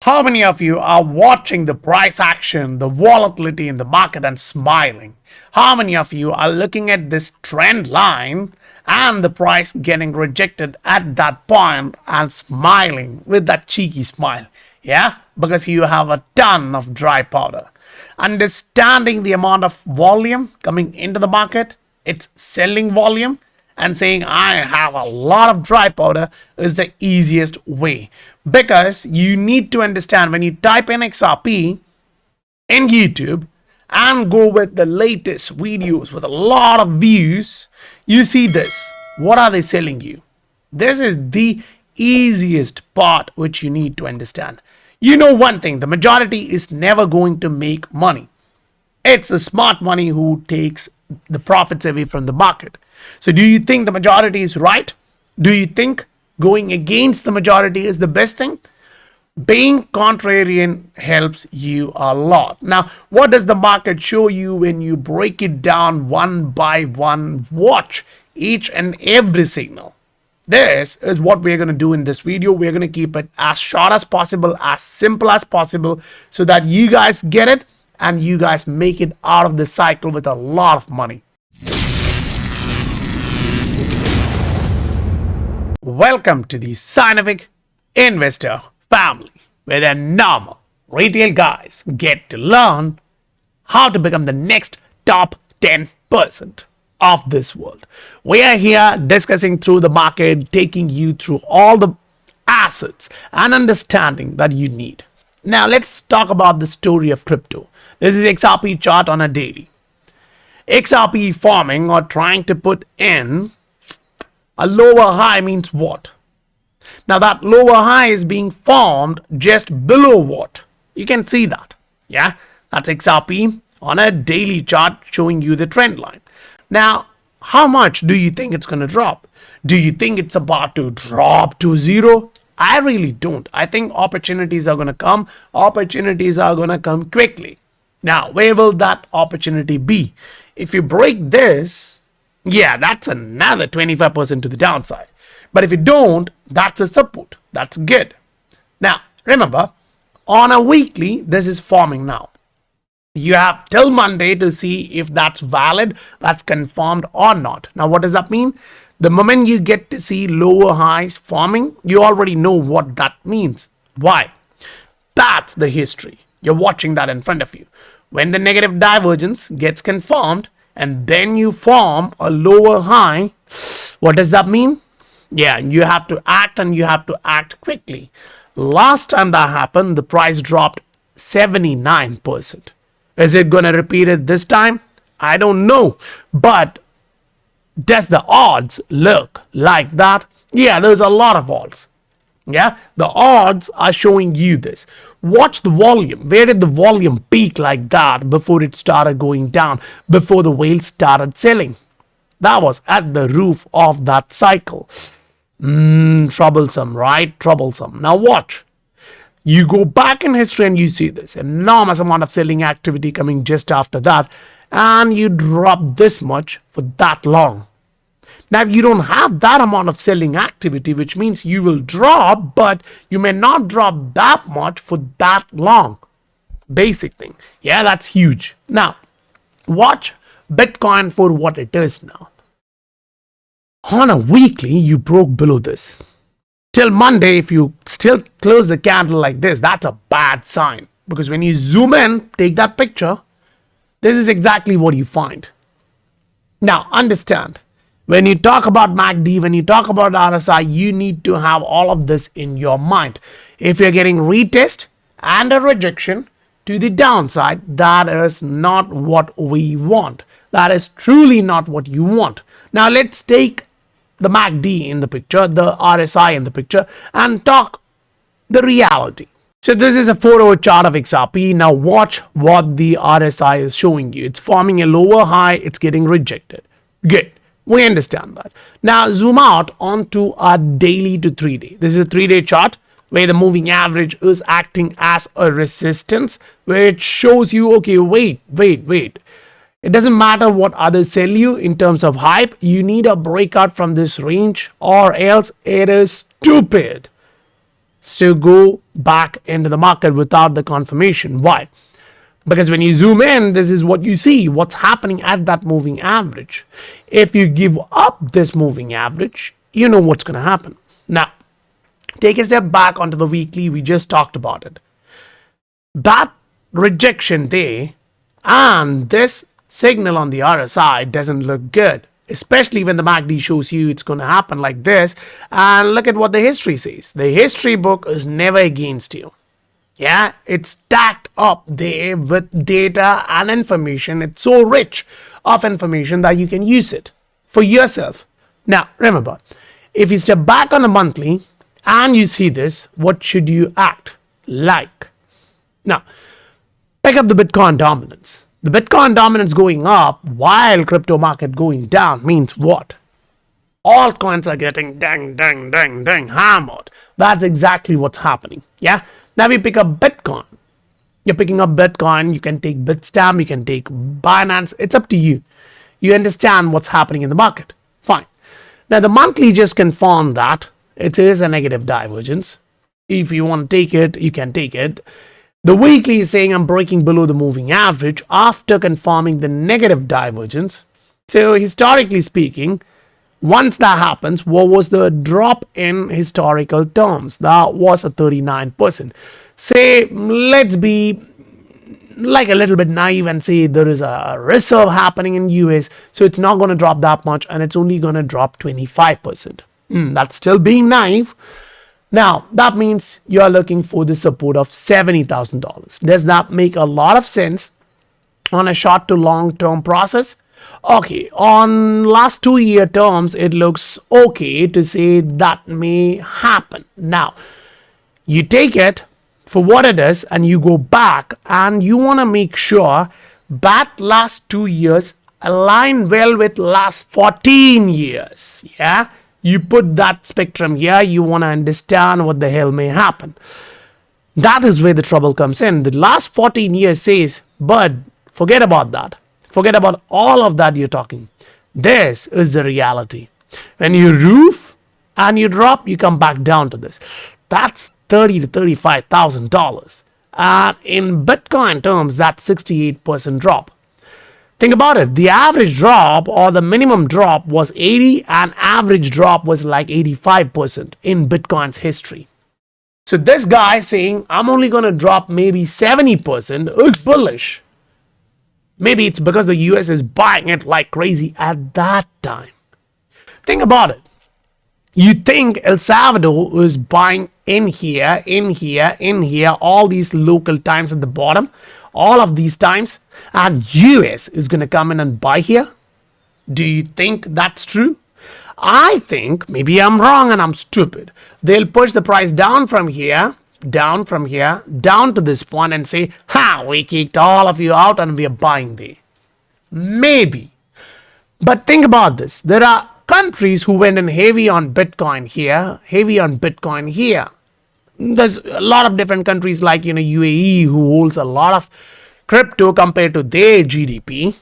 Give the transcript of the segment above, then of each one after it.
How many of you are watching the price action, the volatility in the market and smiling? How many of you are looking at this trend line and the price getting rejected at that point and smiling with that cheeky smile? Yeah, because you have a ton of dry powder. Understanding the amount of volume coming into the market, it's selling volume, and saying I have a lot of dry powder is the easiest way, because you need to understand when you type in XRP in YouTube and go with the latest videos with a lot of views, you see this. What are they selling you? This is the easiest part which you need to understand. You know one thing, the majority is never going to make money. It's the smart money who takes the profits away from the market. So do you think the majority is right? Do you think going against the majority is the best thing? Being contrarian helps you a lot. Now, what does the market show you when you break it down one by one? Watch each and every signal. This is what we're going to do in this video. We're going to keep it as short as possible, as simple as possible, so that you guys get it and you guys make it out of the cycle with a lot of money. Welcome to the Scientific Investor family, where the normal retail guys get to learn how to become the next top 10% of this world. We are here discussing through the market, taking you through all the assets and understanding that you need. Now let's talk about the story of crypto. This is XRP chart on a daily. XRP forming or trying to put in a lower high means what? Now that lower high is being formed just below what? You can see that. Yeah, that's XRP on a daily chart showing you the trend line. Now, how much do you think it's going to drop? Do you think it's about to drop to zero? I really don't. I think opportunities are going to come. Opportunities are going to come quickly. Now, where will that opportunity be? If you break this, yeah, that's another 25% to the downside. But if you don't, that's a support. That's good. Now, remember, on a weekly, this is forming now. You have till Monday to see if that's valid, that's confirmed or not. Now, what does that mean? The moment you get to see lower highs forming, you already know what that means. Why? That's the history. You're watching that in front of you. When the negative divergence gets confirmed and then you form a lower high, what does that mean? Yeah, you have to act, and you have to act quickly. Last time that happened, the price dropped 79%. Is it going to repeat it this time? I don't know. But does the odds look like that? Yeah, there's a lot of odds. Yeah, the odds are showing you this. Watch the volume. Where did the volume peak like that before it started going down, before the whales started selling? That was at the roof of that cycle. Troublesome, right? Troublesome. Now watch. You go back in history and you see this enormous amount of selling activity coming just after that, and you drop this much for that long. Now, you don't have that amount of selling activity, which means you will drop, but you may not drop that much for that long. Basic thing. Yeah, that's huge. Now, watch Bitcoin for what it is now. On a weekly, you broke below this. Till Monday, if you still close the candle like this, that's a bad sign. Because when you zoom in, take that picture, this is exactly what you find. Now, understand, when you talk about MACD, when you talk about RSI, you need to have all of this in your mind. If you're getting retest and a rejection to the downside, that is not what we want. That is truly not what you want. Now, let's take the MACD in the picture, the RSI in the picture, and talk the reality. So this is a 4-hour chart of XRP. Now watch what the RSI is showing you. It's forming a lower high. It's getting rejected. Good. We understand that. Now zoom out onto our daily to 3-day. This is a 3-day chart where the moving average is acting as a resistance, which shows you, okay, wait. It doesn't matter what others sell you in terms of hype. You need a breakout from this range, or else it is stupid. to go back into the market without the confirmation. Why? Because when you zoom in, this is what you see, what's happening at that moving average. If you give up this moving average, you know what's going to happen. Now, take a step back onto the weekly. We just talked about it. That rejection there and this signal on the RSI doesn't look good, especially when the MACD shows you it's going to happen like this. And look at what the history says. The history book is never against you. Yeah, it's stacked up there with data and information. It's so rich of information that you can use it for yourself. Now, remember, if you step back on the monthly and you see this, what should you act like? Now, pick up the Bitcoin dominance. The Bitcoin dominance going up while crypto market going down means what? Altcoins are getting dang hammered. That's exactly what's happening. Yeah. Now we pick up Bitcoin. You're picking up Bitcoin. You can take Bitstamp. You can take Binance. It's up to you. You understand what's happening in the market. Fine. Now the monthly just confirmed that it is a negative divergence. If you want to take it, you can take it. The weekly is saying I'm breaking below the moving average after confirming the negative divergence. So historically speaking, once that happens, what was the drop in historical terms? That was a 39%. Say, let's be like a little bit naive and say there is a reserve happening in US, so it's not going to drop that much and it's only going to drop 25%. That's still being naive. Now, that means you are looking for the support of $70,000. Does that make a lot of sense on a short to long term process? Okay, on last 2-year terms, it looks okay to say that may happen. Now, you take it for what it is and you go back and you want to make sure that last 2 years align well with last 14 years. Yeah. You put that spectrum here, you want to understand what the hell may happen. That is where the trouble comes in. The last 14 years says, bud, forget about that. Forget about all of that you're talking. This is the reality. When you roof and you drop, you come back down to this. That's $30,000 to $35,000. And in Bitcoin terms, that's 68% drop. Think about it. The average drop or the minimum drop was 80 and average drop was like 85% in Bitcoin's history. So this guy saying, I'm only going to drop maybe 70% is bullish. Maybe it's because the US is buying it like crazy at that time. Think about it. You think El Salvador is buying in here, all these local times at the bottom, all of these times, and US is going to come in and buy here? Do you think that's true? I think, maybe I'm wrong and I'm stupid, they'll push the price down from here, down to this point and say, we kicked all of you out and we are buying there. Maybe. But think about this. There are countries who went in heavy on Bitcoin here, There's a lot of different countries like, UAE who holds a lot of crypto compared to their GDP.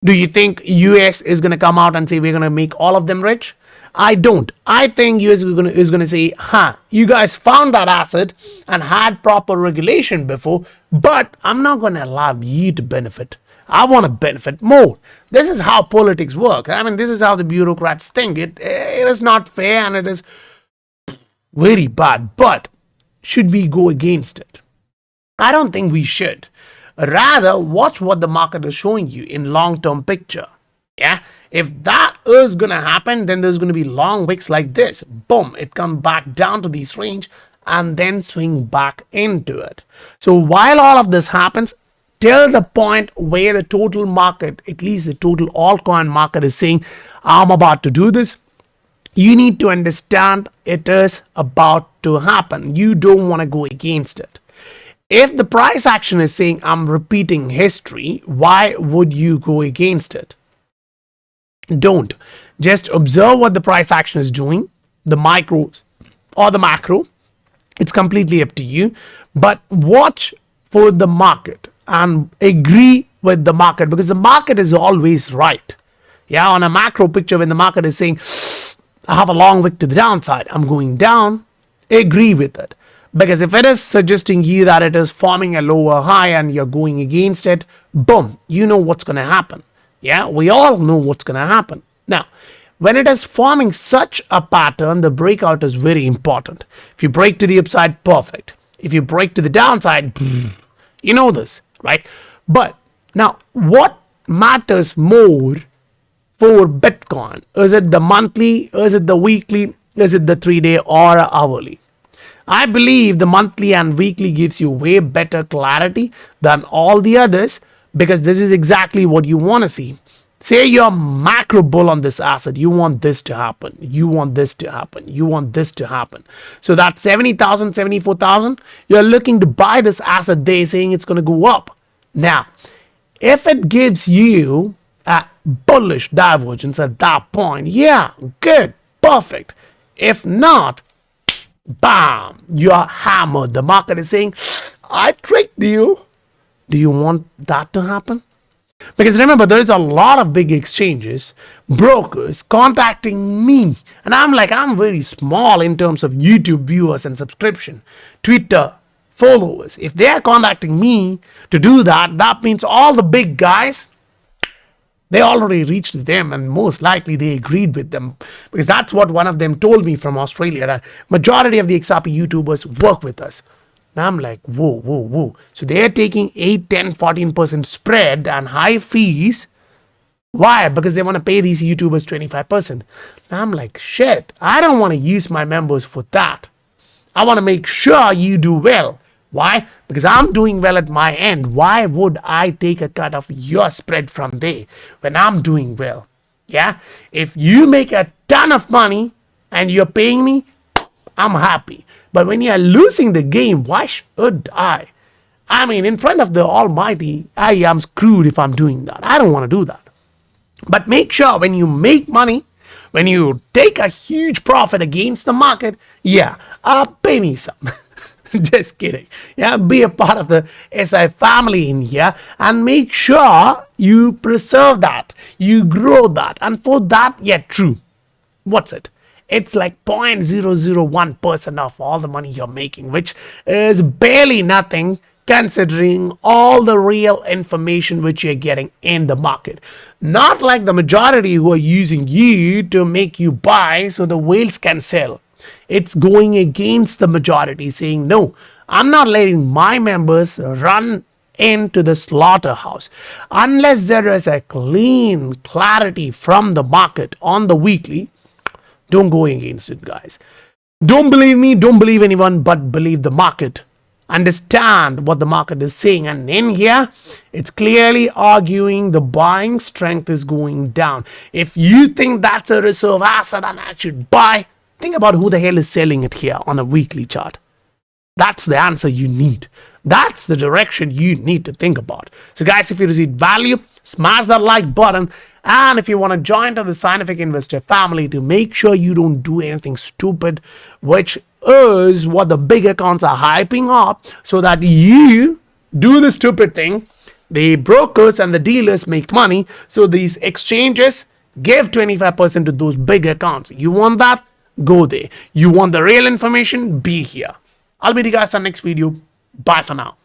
Do you think US is going to come out and say we're going to make all of them rich? I don't. I think US is going to say, you guys found that asset and had proper regulation before, but I'm not going to allow you to benefit. I want to benefit more. This is how politics work. I mean, this is how the bureaucrats think. It is not fair and it is very bad. But should we go against it? I don't think we should. Rather, watch what the market is showing you in long-term picture. Yeah. If that is going to happen, then there's going to be long wicks like this. Boom, it comes back down to this range and then swing back into it. So while all of this happens, till the point where the total market, at least the total altcoin market is saying, I'm about to do this, you need to understand it is about to happen. You don't want to go against it. If the price action is saying, I'm repeating history, why would you go against it? Don't. Just observe what the price action is doing, the micros or the macro. It's completely up to you. But watch for the market and agree with the market, because the market is always right. Yeah, on a macro picture, when the market is saying, I have a long wick to the downside, I'm going down, agree with it. Because if it is suggesting you that it is forming a lower high and you're going against it, boom, you know what's going to happen. Yeah, we all know what's going to happen. Now, when it is forming such a pattern, the breakout is very important. If you break to the upside, perfect. If you break to the downside, you know this, right? But now, what matters more for Bitcoin? Is it the monthly? Is it the weekly? Is it the 3-day or hourly? I believe the monthly and weekly gives you way better clarity than all the others, because this is exactly what you want to see. Say you're macro bull on this asset, you want this to happen, you want this to happen, you want this to happen. So that 70,000, 74,000, you're looking to buy this asset there, saying it's going to go up. Now, if it gives you a bullish divergence at that point, yeah, good, perfect. If not, bam, you're hammered. The market is saying, I tricked you. Do you want that to happen? Because remember, there is a lot of big exchanges, brokers contacting me. And I'm very small in terms of YouTube viewers and subscription, Twitter followers. If they are contacting me to do that, that means all the big guys, they already reached them, and most likely they agreed with them, because that's what one of them told me from Australia, that majority of the XRP YouTubers work with us. Now I'm like, whoa. So they're taking 8, 10, 14% spread and high fees. Why? Because they want to pay these YouTubers 25%. Now I'm like, shit, I don't want to use my members for that. I want to make sure you do well. Why? Because I'm doing well at my end. Why would I take a cut of your spread from there when I'm doing well? Yeah. If you make a ton of money and you're paying me, I'm happy. But when you're losing the game, why should I? I mean, in front of the Almighty, I am screwed if I'm doing that. I don't want to do that. But make sure when you make money, when you take a huge profit against the market, yeah, pay me some. Just kidding. Yeah, be a part of the SI family in here and make sure you preserve that, you grow that. And for that, yeah, true. What's it? It's like 0.001% of all the money you're making, which is barely nothing considering all the real information which you're getting in the market. Not like the majority who are using you to make you buy so the whales can sell. It's going against the majority, saying, no, I'm not letting my members run into the slaughterhouse unless there is a clean clarity from the market on the weekly. Don't go against it, guys. Don't believe me, don't believe anyone, but believe the market. Understand what the market is saying. And in here, it's clearly arguing the buying strength is going down. If you think that's a reserve asset and I should buy, think about who the hell is selling it here on a weekly chart. That's the answer you need. That's the direction you need to think about. So guys, if you received value, smash that like button. And if you want to join to the Scientific Investor family, to make sure you don't do anything stupid, which is what the big accounts are hyping up, so that you do the stupid thing, the brokers and the dealers make money, so these exchanges give 25% to those big accounts. You want that? Go there. You want the real information? Be here. I'll meet you guys on next video. Bye for now.